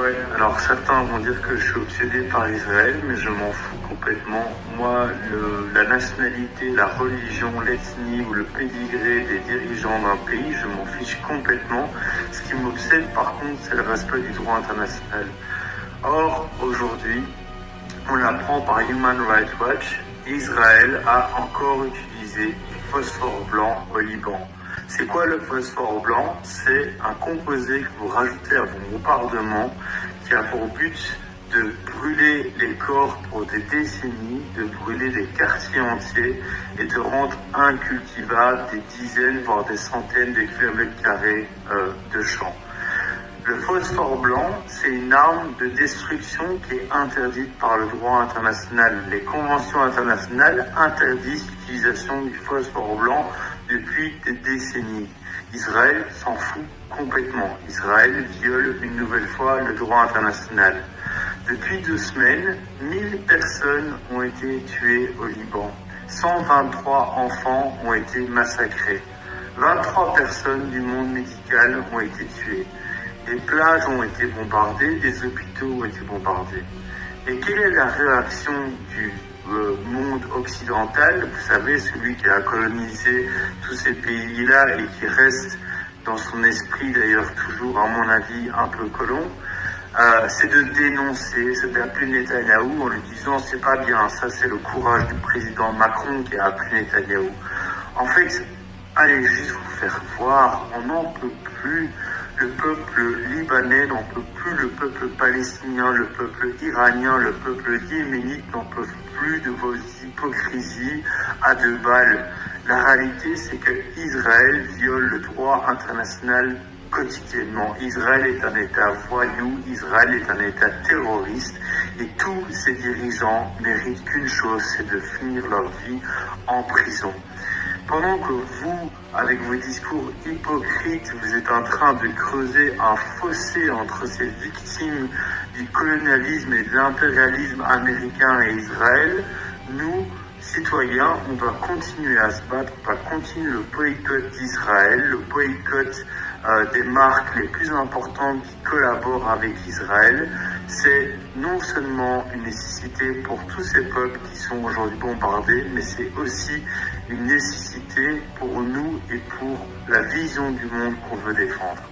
Ouais, alors certains vont dire que je suis obsédé par Israël, mais je m'en fous complètement. Moi, la nationalité, la religion, l'ethnie ou le pédigré des dirigeants d'un pays, je m'en fiche complètement. Ce qui m'obsède par contre, c'est le respect du droit international. Or, aujourd'hui, on l'apprend par Human Rights Watch, Israël a encore utilisé du phosphore blanc au Liban. C'est quoi le phosphore blanc? C'est un composé que vous rajoutez à vos bombardements qui a pour but de brûler les corps pour des décennies, de brûler des quartiers entiers et de rendre incultivables des dizaines, voire des centaines de kilomètres carrés de champs. Le phosphore blanc, c'est une arme de destruction qui est interdite par le droit international. Les conventions internationales interdisent l'utilisation du phosphore blanc depuis des décennies. Israël s'en fout complètement. Israël viole une nouvelle fois le droit international. Depuis 2 semaines, 1000 personnes ont été tuées au Liban. 123 enfants ont été massacrés. 23 personnes du monde médical ont été tuées. Des plages ont été bombardées, des hôpitaux ont été bombardés. Et quelle est la réaction du monde occidental? Vous savez, celui qui a colonisé tous ces pays-là et qui reste dans son esprit d'ailleurs toujours, à mon avis, un peu colon, c'est de dénoncer, c'est d'appeler Netanyahou en lui disant c'est pas bien, ça c'est le courage du président Macron qui a appelé Netanyahou. En fait, allez juste vous faire voir, on n'en peut plus. Le peuple libanais n'en peut plus, le peuple palestinien, le peuple iranien, le peuple yéménite n'en peuvent plus de vos hypocrisies à 2 balles. La réalité, c'est que Israël viole le droit international quotidiennement. Israël est un État voyou, Israël est un État terroriste et tous ses dirigeants méritent qu'une chose, c'est de finir leur vie en prison. Pendant que vous, avec vos discours hypocrites, vous êtes en train de creuser un fossé entre ces victimes du colonialisme et de l'impérialisme américain et Israël, nous, citoyens, on doit continuer à se battre, on doit continuer le boycott d'Israël, le boycott des marques les plus importantes qui collaborent avec Israël. C'est non seulement une nécessité pour tous ces peuples qui sont aujourd'hui bombardés, mais c'est aussi une nécessité pour nous et pour la vision du monde qu'on veut défendre.